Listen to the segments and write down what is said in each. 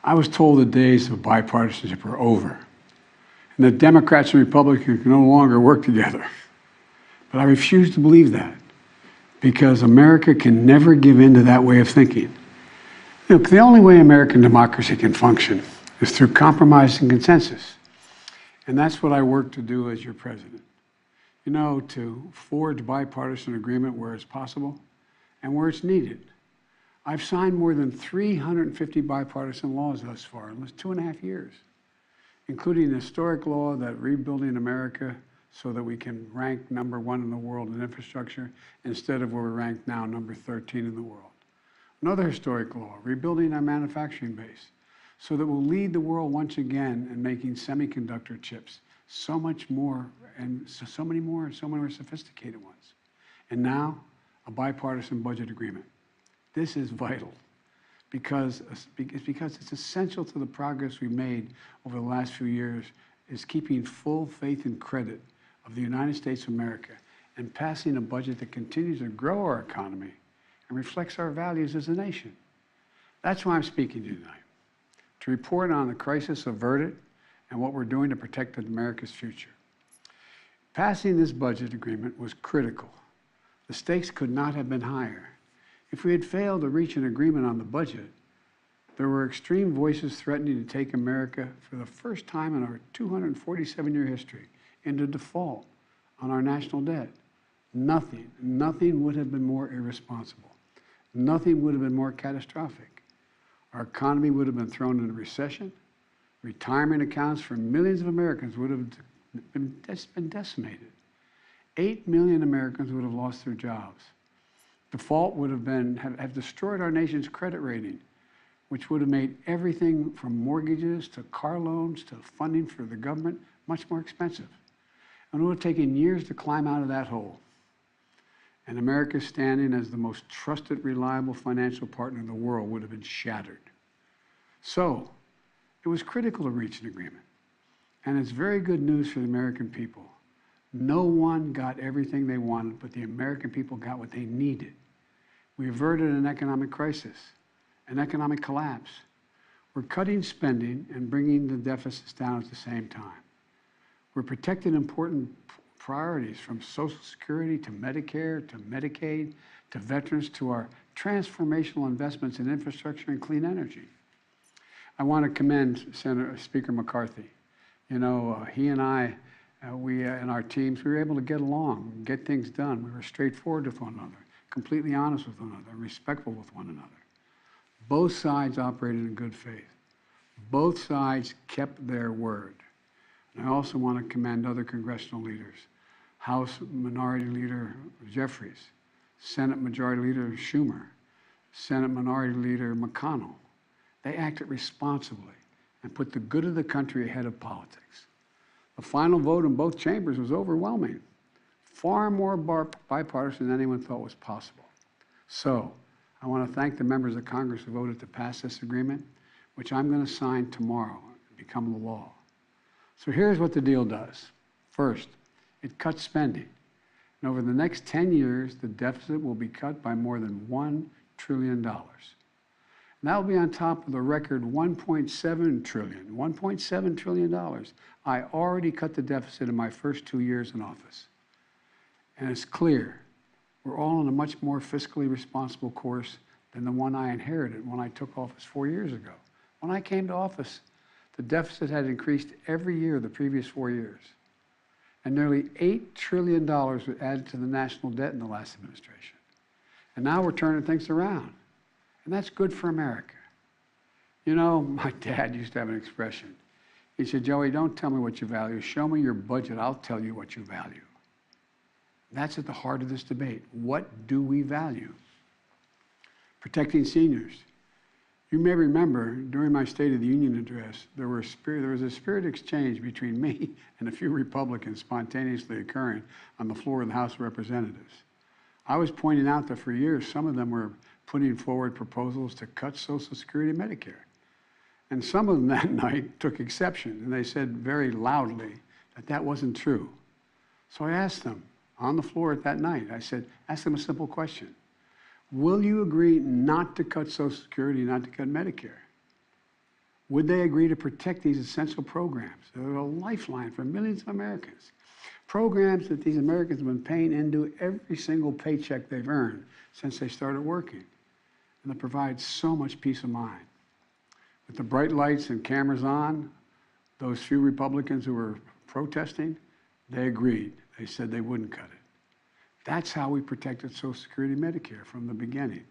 I was told the days of bipartisanship were over, and that Democrats and Republicans can no longer work together. But I refuse to believe that, because America can never give in to that way of thinking. Look, the only way American democracy can function is through compromise and consensus. And that's what I work to do as your president. You know, to forge bipartisan agreement where it's possible and where it's needed. I've signed more than 350 bipartisan laws thus far in almost 2.5 years, including an historic law that rebuilding America so that we can rank #1 in the world in infrastructure instead of where we're ranked now number 13 in the world. Another historic law, rebuilding our manufacturing base so that we'll lead the world once again in making semiconductor chips so much more and so many more sophisticated ones. And now, a bipartisan budget agreement. This is vital because it's essential to the progress we've made over the last few years is keeping full faith and credit of the United States of America and passing a budget that continues to grow our economy and reflects our values as a nation. That's why I'm speaking to you tonight, to report on the crisis averted and what we're doing to protect America's future. Passing this budget agreement was critical. The stakes could not have been higher. If we had failed to reach an agreement on the budget, there were extreme voices threatening to take America for the first time in our 247-year history into default on our national debt. Nothing would have been more irresponsible. Nothing would have been more catastrophic. Our economy would have been thrown into recession. Retirement accounts for millions of Americans would have been decimated. 8 million Americans would have lost their jobs. Default would have destroyed our nation's credit rating, which would have made everything from mortgages to car loans to funding for the government much more expensive. And it would have taken years to climb out of that hole. And America's standing as the most trusted, reliable financial partner in the world would have been shattered. So, it was critical to reach an agreement. And it's very good news for the American people. No one got everything they wanted, but the American people got what they needed. We averted an economic crisis, an economic collapse. We're cutting spending and bringing the deficits down at the same time. We're protecting important priorities from Social Security to Medicare to Medicaid to veterans to our transformational investments in infrastructure and clean energy. I want to commend Speaker McCarthy. You know, he and I, and our teams, we were able to get along, get things done. We were straightforward with one another, completely honest with one another, respectful with one another. Both sides operated in good faith. Both sides kept their word. And I also want to commend other congressional leaders. House Minority Leader Jeffries, Senate Majority Leader Schumer, Senate Minority Leader McConnell. They acted responsibly and put the good of the country ahead of politics. The final vote in both chambers was overwhelming, far more bipartisan than anyone thought was possible. So, I want to thank the members of Congress who voted to pass this agreement, which I'm going to sign tomorrow and become the law. So here's what the deal does. First, it cuts spending. And over the next 10 years, the deficit will be cut by more than $1 trillion. And that will be on top of the record $1.7 trillion. I already cut the deficit in my first 2 years in office. And it's clear we're all on a much more fiscally responsible course than the one I inherited when I took office 4 years ago. When I came to office, the deficit had increased every year the previous 4 years. And nearly $8 trillion was added to the national debt in the last administration. And now we're turning things around. And that's good for America. You know, my dad used to have an expression. He said, Joey, don't tell me what you value. Show me your budget. I'll tell you what you value. That's at the heart of this debate. What do we value? Protecting seniors. You may remember during my State of the Union address, there was a spirit exchange between me and a few Republicans spontaneously occurring on the floor of the House of Representatives. I was pointing out that for years, some of them were putting forward proposals to cut Social Security and Medicare. And some of them that night took exception, and they said very loudly that that wasn't true. So I asked them on the floor at that night, I said, ask them a simple question. Will you agree not to cut Social Security, not to cut Medicare? Would they agree to protect these essential programs? They're a lifeline for millions of Americans. Programs that these Americans have been paying into every single paycheck they've earned since they started working, and that provides so much peace of mind. With the bright lights and cameras on, those few Republicans who were protesting, they agreed. They said they wouldn't cut it. That's how we protected Social Security and Medicare from the beginning,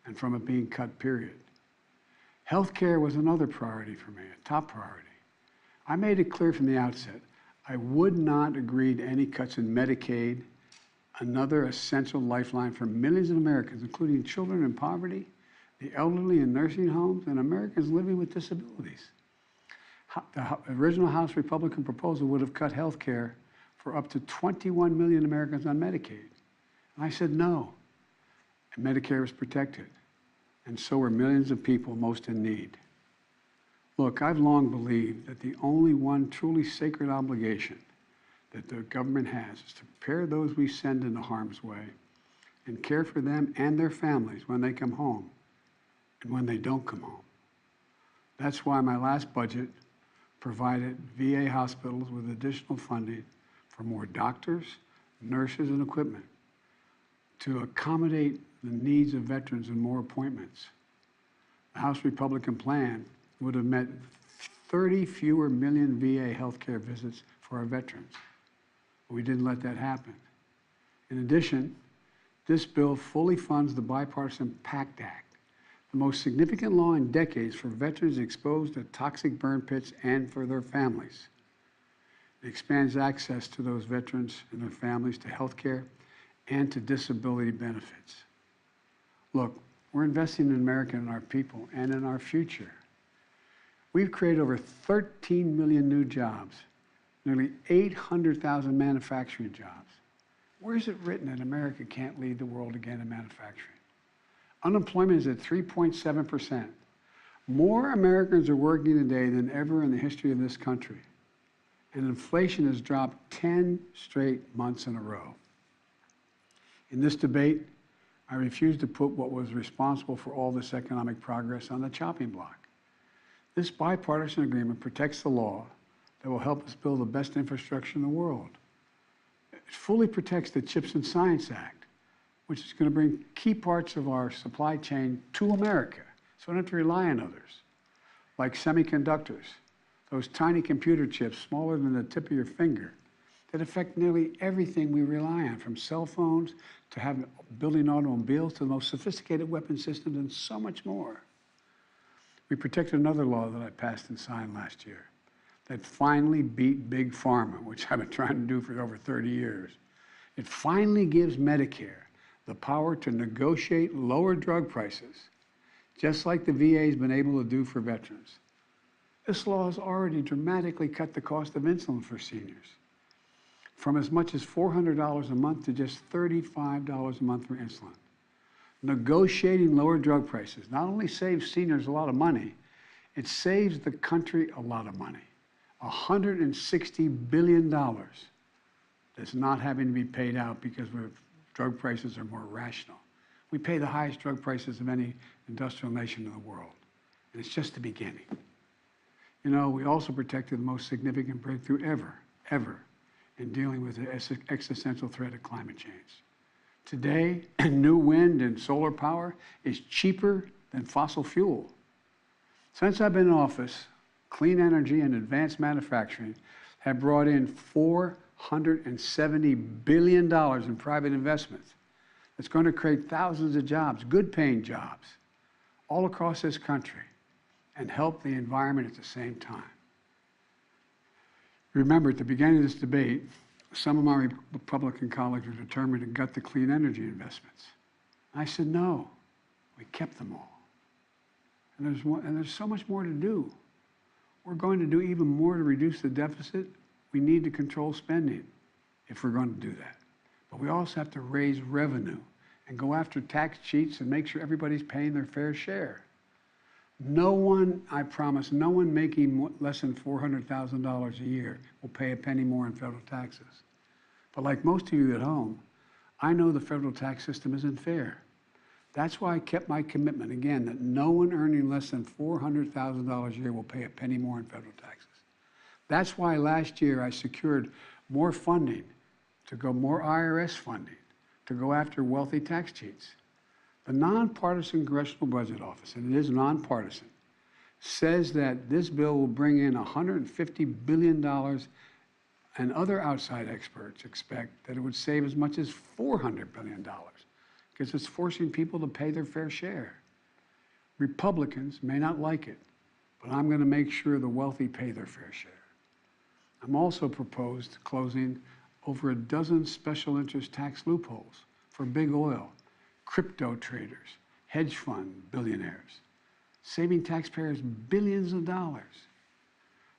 and from it being cut, period. Health care was another priority for me, a top priority. I made it clear from the outset, I would not agree to any cuts in Medicaid, another essential lifeline for millions of Americans, including children in poverty, the elderly in nursing homes, and Americans living with disabilities. The original House Republican proposal would have cut health care for up to 21 million Americans on Medicaid. And I said no, and Medicare is protected, and so are millions of people most in need. Look, I've long believed that the only one truly sacred obligation that the government has is to prepare those we send into harm's way and care for them and their families when they come home and when they don't come home. That's why my last budget provided VA hospitals with additional funding for more doctors, nurses, and equipment to accommodate the needs of veterans and more appointments. The House Republican plan would have meant 30 fewer million VA healthcare visits for our veterans. But we didn't let that happen. In addition, this bill fully funds the Bipartisan PACT Act, the most significant law in decades for veterans exposed to toxic burn pits and for their families. It expands access to those veterans and their families to health care and to disability benefits. Look, we're investing in America and our people and in our future. We've created over 13 million new jobs, nearly 800,000 manufacturing jobs. Where is it written that America can't lead the world again in manufacturing? Unemployment is at 3.7%. More Americans are working today than ever in the history of this country. And inflation has dropped 10 straight months in a row. In this debate, I refuse to put what was responsible for all this economic progress on the chopping block. This bipartisan agreement protects the law that will help us build the best infrastructure in the world. It fully protects the CHIPS and Science Act, which is going to bring key parts of our supply chain to America, so we don't have to rely on others, like semiconductors, those tiny computer chips smaller than the tip of your finger that affect nearly everything we rely on, from cell phones to building automobiles to the most sophisticated weapon systems and so much more. We protected another law that I passed and signed last year that finally beat Big Pharma, which I've been trying to do for over 30 years. It finally gives Medicare the power to negotiate lower drug prices, just like the VA has been able to do for veterans. This law has already dramatically cut the cost of insulin for seniors, from as much as $400 a month to just $35 a month for insulin. Negotiating lower drug prices not only saves seniors a lot of money, it saves the country a lot of money. $160 billion that's not having to be paid out because drug prices are more rational. We pay the highest drug prices of any industrial nation in the world, and it's just the beginning. You know, we also protected the most significant breakthrough ever in dealing with the existential threat of climate change. Today, new wind and solar power is cheaper than fossil fuel. Since I've been in office, clean energy and advanced manufacturing have brought in $470 billion in private investments. That's going to create thousands of jobs, good-paying jobs, all across this country, and help the environment at the same time. Remember, at the beginning of this debate, some of my Republican colleagues were determined to gut the clean energy investments. I said no. We kept them all. And there's so much more to do. We're going to do even more to reduce the deficit. We need to control spending if we're going to do that. But we also have to raise revenue and go after tax cheats and make sure everybody's paying their fair share. No one, I promise, no one making less than $400,000 a year will pay a penny more in federal taxes. But like most of you at home, I know the federal tax system isn't fair. That's why I kept my commitment, again, that no one earning less than $400,000 a year will pay a penny more in federal taxes. That's why last year I secured more funding more IRS funding to go after wealthy tax cheats. The Nonpartisan Congressional Budget Office, and it is nonpartisan, says that this bill will bring in $150 billion, and other outside experts expect that it would save as much as $400 billion because it's forcing people to pay their fair share. Republicans may not like it, but I'm going to make sure the wealthy pay their fair share. I'm also proposed closing over a dozen special interest tax loopholes for big oil, crypto traders, hedge fund billionaires, saving taxpayers billions of dollars.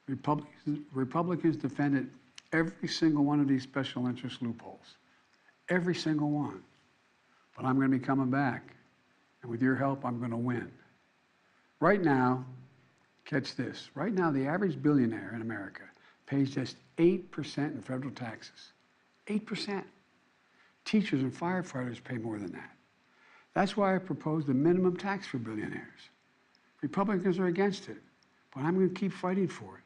Republicans defended every single one of these special interest loopholes, every single one. But I'm going to be coming back, and with your help, I'm going to win. Right now, catch this, right now the average billionaire in America pays just 8% in federal taxes. 8%. Teachers and firefighters pay more than that. That's why I proposed a minimum tax for billionaires. Republicans are against it, but I'm going to keep fighting for it.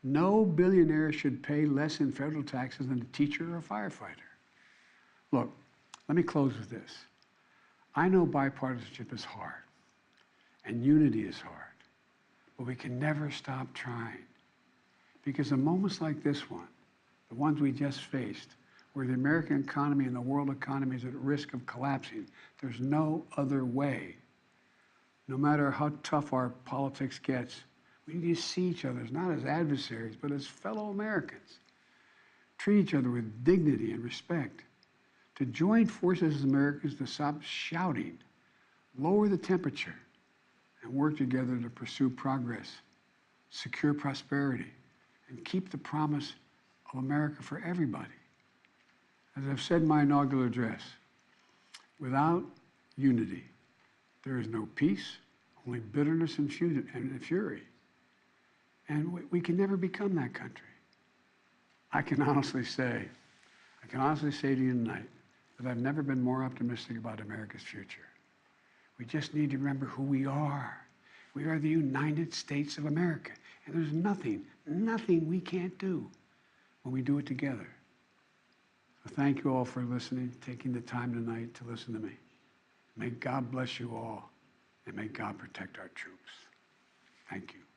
No billionaire should pay less in federal taxes than a teacher or a firefighter. Look, let me close with this. I know bipartisanship is hard, and unity is hard, but we can never stop trying. Because in moments like this one, the ones we just faced, where the American economy and the world economy is at risk of collapsing, there's no other way. No matter how tough our politics gets, we need to see each other not as adversaries, but as fellow Americans. Treat each other with dignity and respect. To join forces as Americans to stop shouting, lower the temperature, and work together to pursue progress, secure prosperity, and keep the promise of America for everybody. As I've said in my inaugural address, without unity, there is no peace, only bitterness and fury. And we can never become that country. I can honestly say to you tonight that I've never been more optimistic about America's future. We just need to remember who we are. We are the United States of America. And there's nothing we can't do when we do it together. So thank you all for listening, taking the time tonight to listen to me. May God bless you all, and may God protect our troops. Thank you.